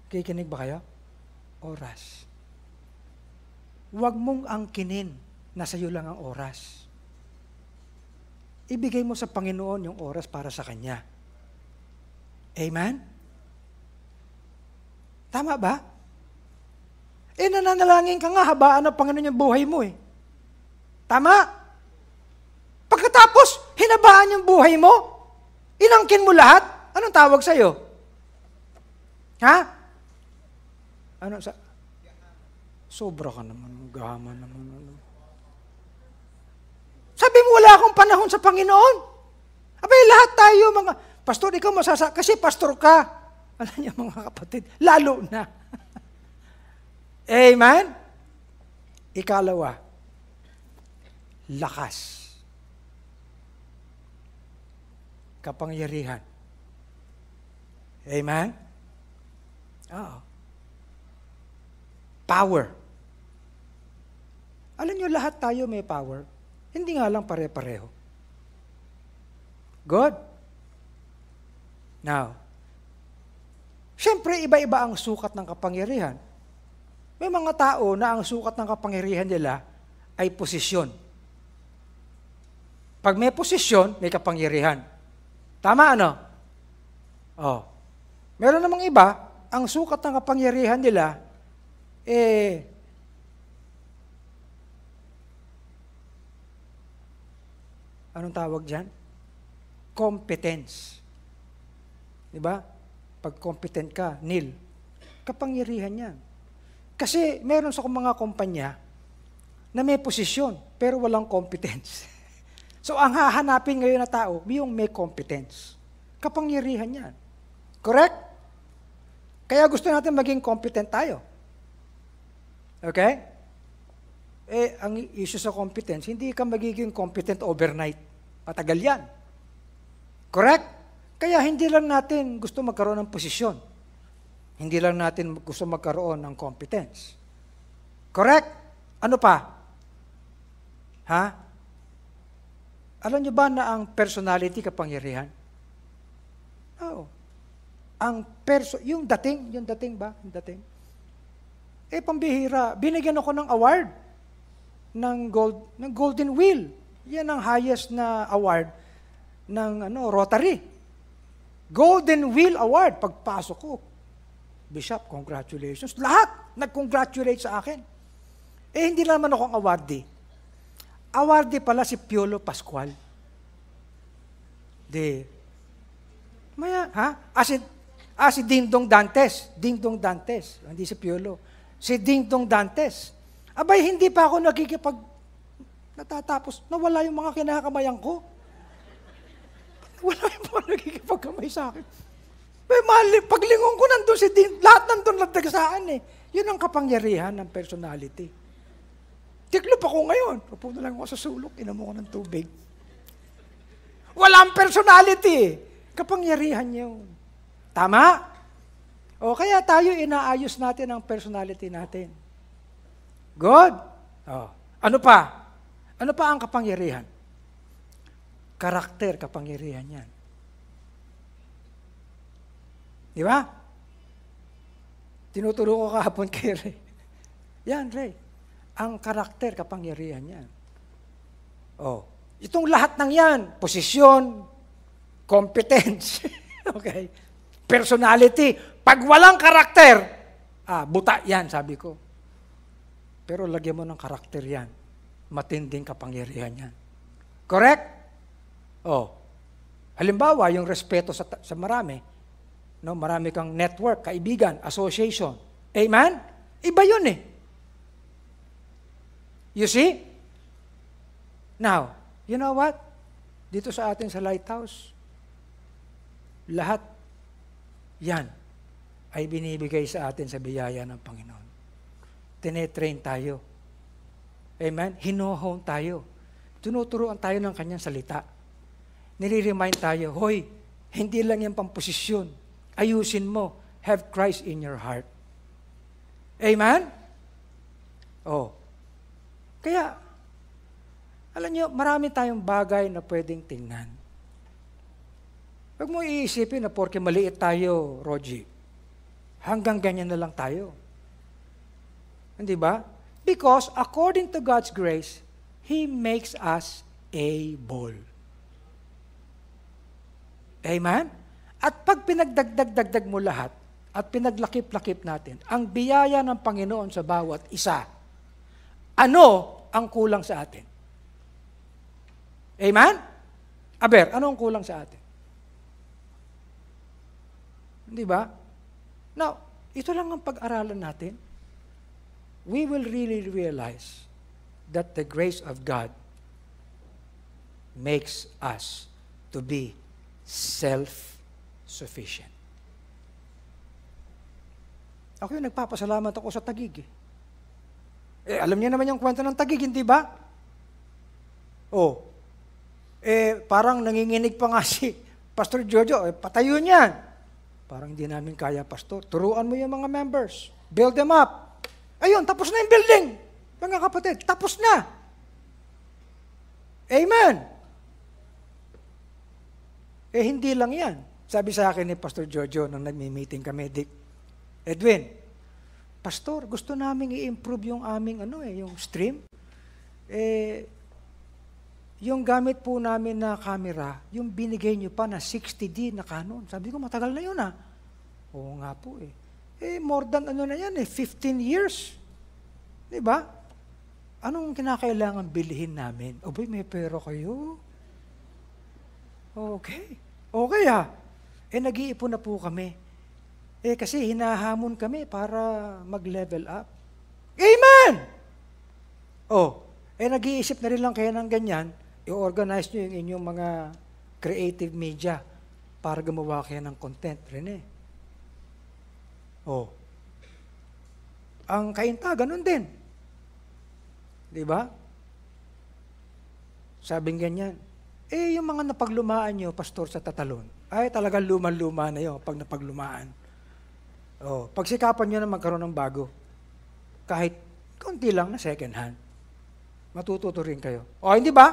Speaker 1: Kikinig ba kayo? Oras. Huwag mong angkinin na sa iyo lang ang oras. Ibigay mo sa Panginoon yung oras para sa Kanya. Amen? Tama ba? Nananalangin ka nga, habaan ng Panginoon yung buhay mo eh. Tama? Pagkatapos, hinabaan yung buhay mo, inangkin mo lahat, anong tawag sa'yo? Ha? Ano sa... Sobra ka naman, gaman naman. Ano. Sabi mo, wala akong panahon sa Panginoon. Abay, lahat tayo, mga... Pastor, ikaw kasi pastor ka. Alam niyo, mga kapatid, lalo na. Amen? Ikalawa, lakas. Kapangyarihan. Amen? Oo. Power. Alam niyo, lahat tayo may power. Hindi nga lang pare-pareho. Good? Now, syempre, iba-iba ang sukat ng kapangyarihan. May mga tao na ang sukat ng kapangyarihan nila ay posisyon. Pag may posisyon, may kapangyarihan. Tama ano? Oh. Meron namang iba, ang sukat ng kapangyarihan nila, anong tawag dyan? Competence. Di ba? Pag competent ka, nil. Kapangyarihan yan. Kasi meron sa mga kumpanya na may posisyon, pero walang competence. So, ang hahanapin ngayon na tao, yung may competence. Kapangyarihan yan. Correct? Kaya gusto natin maging competent tayo. Okay? Ang issue sa competence, hindi ka magiging competent overnight. Matagal yan. Correct? Kaya hindi lang natin gusto magkaroon ng posisyon. Hindi lang natin gusto magkaroon ng competence. Correct? Ano pa? Ha? Alam niyo ba na ang personality kapangyarihan? Oo. Yung dating ba? Yung dating. Pambihira. Binigyan ako ng award ng Golden Wheel. Yan ang highest na award ng Rotary. Golden Wheel Award. Pagpasok ko, Bishop, congratulations. Lahat nag-congratulate sa akin. Hindi naman akong awardee. Awardee pala si Piolo Pascual. Si Dingdong Dantes. Dingdong Dantes. Hindi si Piolo. Si Dingdong Dantes. Abay, hindi pa ako natatapos. Nawala yung mga kinakamayan ko. Wala yung mga nakikipagkamay sa akin. Paglingon ko nandun si Ding, lahat nandun nagdagsaan Yun ang kapangyarihan ng personality. Tiklop ako ngayon. Pupunta lang ako sa sulok, inamo ko ng tubig. Walang personality. Kapangyarihan yun. Tama? O kaya tayo inaayos natin ang personality natin. Good? Ano pa? Ano pa ang kapangyarihan? Karakter, kapangyarihan yan. Di ba? Tinuturo ko kahapon kay Ray. Yan, Ray. Ang karakter, kapangyarihan yan. Itong lahat ng yan, posisyon, competence, okay, personality. Pag walang karakter, buta yan, sabi ko. Pero lagyan mo ng karakter yan. Matinding kapangyarihan yan. Correct? Halimbawa, yung respeto sa marami. Marami kang network, kaibigan, association. Amen? Iba yun You see? Now, you know what? Dito sa atin sa Lighthouse, lahat yan ay binibigay sa atin sa biyaya ng Panginoon. Tinetrain tayo. Amen? Hinohone tayo. Tinuturuan tayo ng kanyang salita. Nire-remind tayo, hoy, hindi lang yan pamposisyon. Ayusin mo. Have Christ in your heart. Amen? Kaya, alam nyo, marami tayong bagay na pwedeng tingnan. Huwag mo iisipin na porke maliit tayo, Rogie, hanggang ganyan na lang tayo. Hindi ba? Because according to God's grace, He makes us able. Amen? At pag pinagdagdag mo lahat, at pinaglakip-lakip natin, ang biyaya ng Panginoon sa bawat isa, ano ang kulang sa atin? Amen? Aber, ano ang kulang sa atin? Hindi ba? Now, ito lang ang pag-aralan natin. We will really realize that the grace of God makes us to be self-sufficient. Ako yung nagpapasalamat ako sa Taguig. Alam niyo naman yung kwento ng Taguig, hindi ba? Parang nanginginig pa nga si Pastor Jojo, patayo niyan. Parang hindi namin kaya, Pastor. Turuan mo yung mga members. Build them up. Ayun, tapos na yung building. Mga kapatid, tapos na. Amen. Hindi lang yan. Sabi sa akin ni Pastor Jojo nung nagmi-meeting kami, Edwin, Pastor, gusto namin i-improve yung aming yung stream. Yung gamit po namin na camera, yung binigay nyo pa na 60D na Canon. Sabi ko, matagal na yun Oo nga po more than na yan 15 years. Diba? Anong kinakailangan bilhin namin? May pera kayo? Okay. Okay nag-iipon na po kami. Kasi hinahamon kami para mag-level up. Amen! Nag-iisip na rin lang kayo ng ganyan, i-organize nyo yung inyong mga creative media para gumawa kayo ng content rin Ang kainta, ganun din. Di ba? Sabing ganyan. Yung mga napaglumaan nyo, pastor, sa Tatalon, ay talagang luman-luma na yun pag napaglumaan. Pagsikapan nyo na magkaroon ng bago. Kahit konti lang na second hand. Matututo rin kayo. Hindi ba?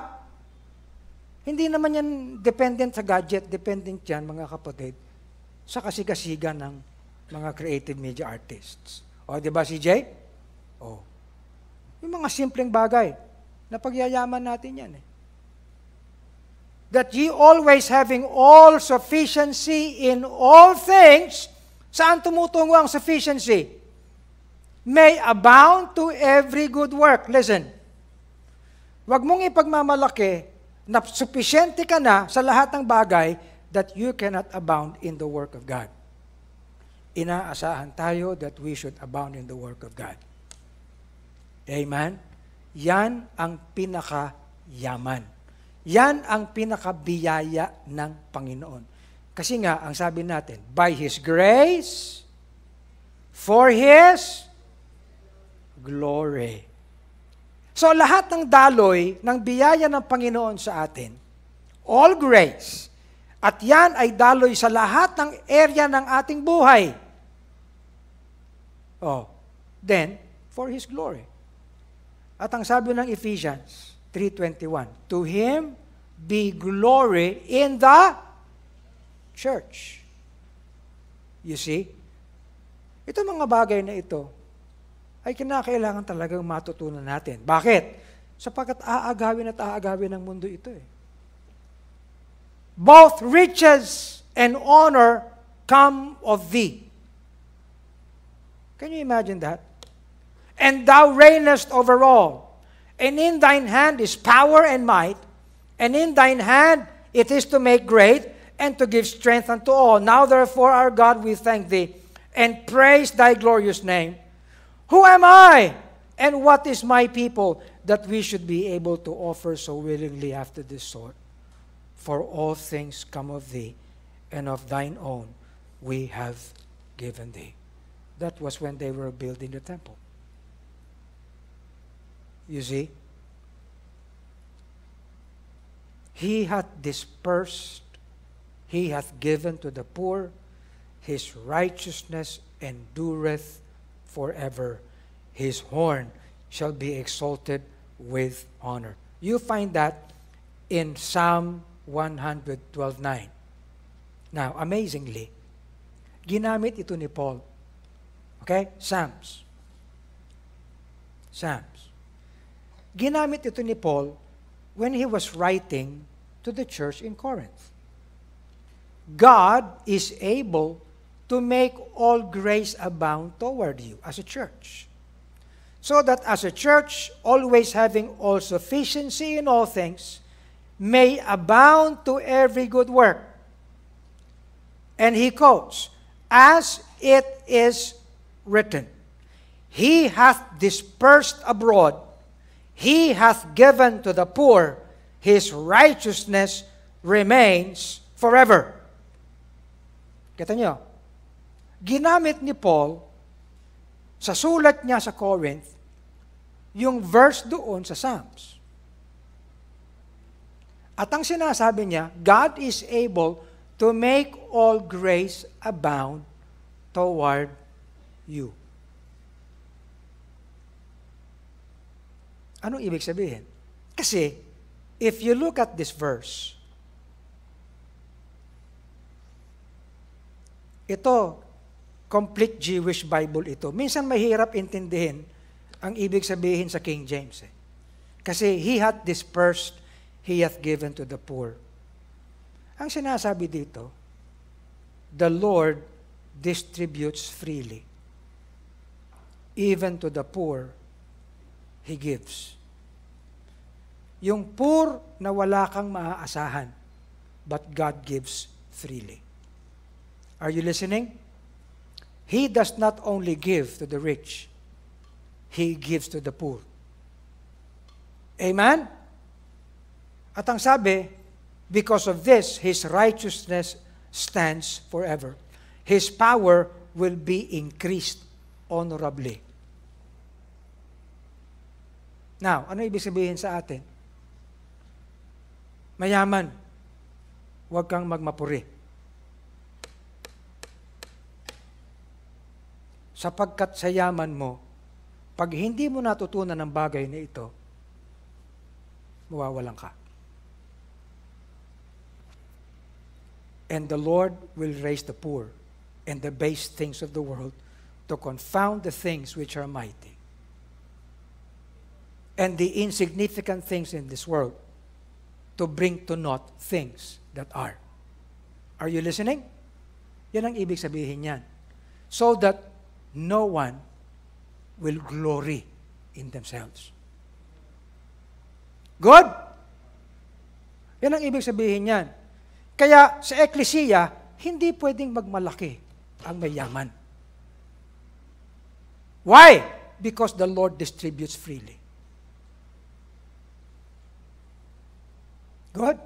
Speaker 1: Hindi naman yan dependent sa gadget, dependent yan, mga kapatid, sa kasigasigan ng mga creative media artists. Di ba, CJ? Yung mga simpleng bagay na pagyayaman natin yan That ye always having all sufficiency in all things. Saan tumutungo ang sufficiency? May abound to every good work. Listen. Huwag mong ipagmamalaki na sufisyente ka na sa lahat ng bagay that you cannot abound in the work of God. Inaasahan tayo that we should abound in the work of God. Amen? Yan ang pinakayaman. Yan ang pinakabiyaya ng Panginoon. Kasi nga, ang sabi natin, by His grace, for His glory. So lahat ng daloy, ng biyaya ng Panginoon sa atin, all grace, at yan ay daloy sa lahat ng area ng ating buhay. Then, for His glory. At ang sabi ng Ephesians 3:21, to Him be glory in the church. You see? Ito mga bagay na ito, ay kinakailangan talagang matutunan natin. Bakit? Sapagkat aagawin at aagawin ng mundo ito Both riches and honor come of thee. Can you imagine that? And thou reignest over all. And in thine hand is power and might. And in thine hand it is to make great and to give strength unto all. Now therefore, our God, we thank thee and praise thy glorious name. Who am I, and what is my people, that we should be able to offer so willingly after this sort? For all things come of thee, and of thine own we have given thee. That was when they were building the temple. You see? He hath dispersed, He hath given to the poor, His righteousness endureth forever. His horn shall be exalted with honor. You find that in Psalm 112:9. Now, amazingly, ginamit ito ni Paul. Okay? Psalms. Ginamit ito ni Paul when he was writing to the church in Corinth. God is able to make all grace abound toward you as a church. So that as a church, always having all sufficiency in all things, may abound to every good work. And he quotes, as it is written, He hath dispersed abroad, He hath given to the poor, His righteousness remains forever. Kita niyo? Ginamit ni Paul sa sulat niya sa Corinth yung verse doon sa Psalms. At ang sinasabi niya, God is able to make all grace abound toward you. Anong ibig sabihin? Kasi, if you look at this verse, ito, complete Jewish Bible ito. Minsan mahirap intindihin ang ibig sabihin sa King James. Kasi, He hath dispersed, He hath given to the poor. Ang sinasabi dito, the Lord distributes freely. Even to the poor, He gives. Yung poor na wala kang maaasahan, but God gives freely. Are you listening? He does not only give to the rich, He gives to the poor. Amen? At ang sabi, because of this, His righteousness stands forever. His power will be increased honorably. Now, ano ibig sabihin sa atin? Mayaman, huwag kang magmapuri. Sapagkat sa yaman mo, pag hindi mo natutunan ang bagay na ito, mawawalan ka. And the Lord will raise the poor and the base things of the world to confound the things which are mighty. And the insignificant things in this world to bring to naught things that are. Are you listening? Yan ang ibig sabihin yan. So that no one will glory in themselves. Good? Yan ang ibig sabihin yan. Kaya sa eklesiya, hindi pwedeng magmalaki ang mayaman. Why? Because the Lord distributes freely. Good?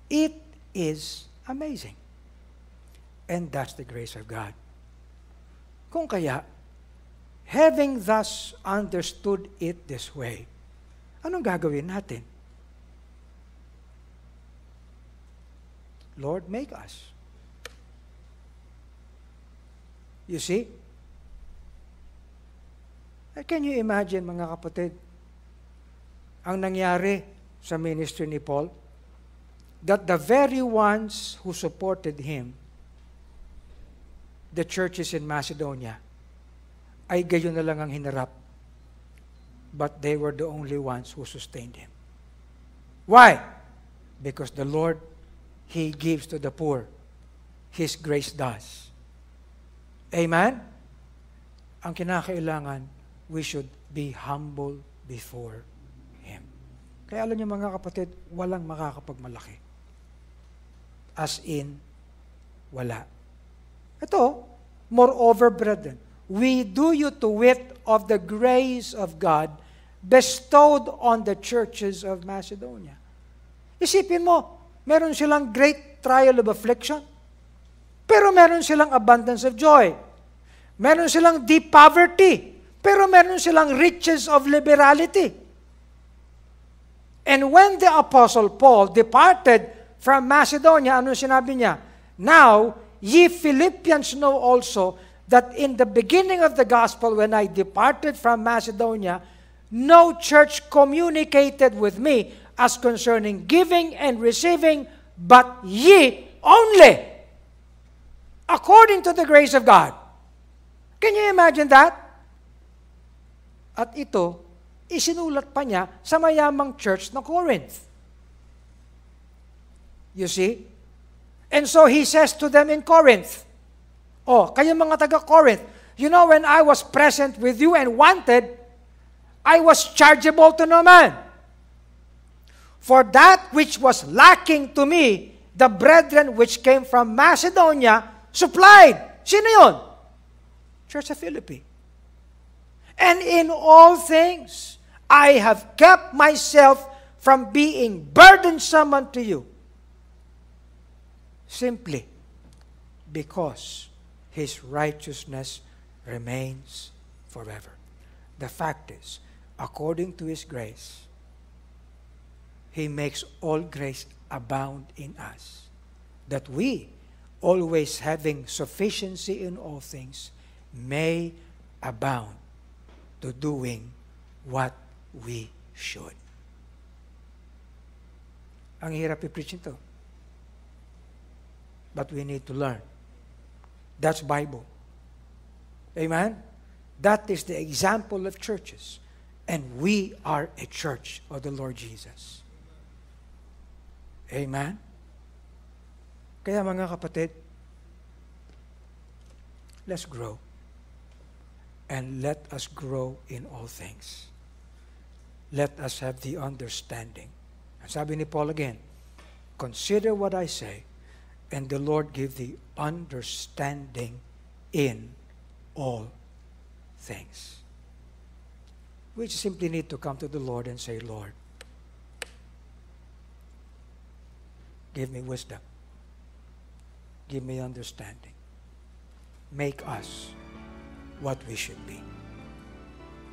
Speaker 1: It is amazing. And that's the grace of God. Kung kaya, having thus understood it this way, anong gagawin natin? Lord, make us. You see? Can you imagine, mga kapatid, ang nangyari sa ministry ni Paul? That the very ones who supported him, the churches in Macedonia, ay gayon na lang ang hinarap. But they were the only ones who sustained him. Why? Because the Lord, He gives to the poor. His grace does. Amen? Ang kinakailangan, we should be humble before Him. Kaya alam niyo mga kapatid, walang makakapagmalaki. As in, wala. Ito, moreover, brethren, we do you to wit of the grace of God bestowed on the churches of Macedonia. Isipin mo, meron silang great trial of affliction, pero meron silang abundance of joy. Meron silang deep poverty, pero meron silang riches of liberality. And when the Apostle Paul departed from Macedonia, ano sinabi niya? Now, ye Philippians know also that in the beginning of the gospel, when I departed from Macedonia, no church communicated with me as concerning giving and receiving, but ye only, according to the grace of God. Can you imagine that? At ito, isinulat pa niya sa mayamang church na Corinth. You see? And so he says to them in Corinth, oh, kayo mga taga-Corinth, you know when I was present with you and wanted, I was chargeable to no man. For that which was lacking to me, the brethren which came from Macedonia supplied. Sino yun? Church of Philippi. And in all things, I have kept myself from being burdensome unto you. Simply because His righteousness remains forever. The fact is, according to His grace, He makes all grace abound in us, that we, always having sufficiency in all things, may abound to doing what we should. Ang hirap i-preach ito. But we need to learn. That's Bible. Amen? That is the example of churches. And we are a church of the Lord Jesus. Amen? Kaya mga kapatid, let's grow. And let us grow in all things. Let us have the understanding. Sabi ni Paul again, consider what I say, And the Lord give the understanding in all things. We just simply need to come to the Lord and say, Lord, give me wisdom. Give me understanding. Make us what we should be.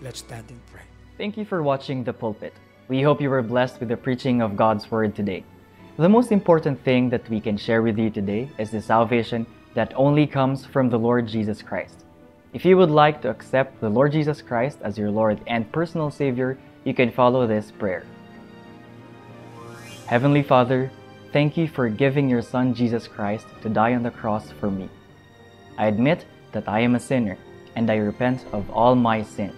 Speaker 1: Let's stand and pray.
Speaker 2: Thank you for watching The Pulpit. We hope you were blessed with the preaching of God's Word today. The most important thing that we can share with you today is the salvation that only comes from the Lord Jesus Christ. If you would like to accept the Lord Jesus Christ as your Lord and personal Savior, you can follow this prayer. Heavenly Father, thank you for giving your Son Jesus Christ to die on the cross for me. I admit that I am a sinner and I repent of all my sins.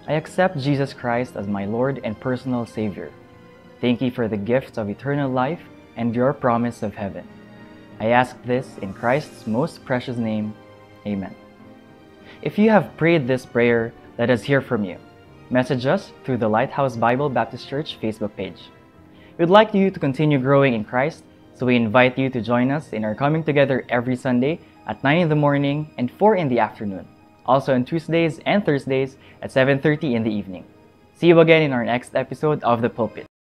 Speaker 2: I accept Jesus Christ as my Lord and personal Savior. Thank you for the gift of eternal life and your promise of heaven. I ask this in Christ's most precious name. Amen. If you have prayed this prayer, let us hear from you. Message us through the Lighthouse Bible Baptist Church Facebook page. We'd like you to continue growing in Christ, so we invite you to join us in our coming together every Sunday at 9 in the morning and 4 in the afternoon. Also on Tuesdays and Thursdays at 7:30 in the evening. See you again in our next episode of The Pulpit.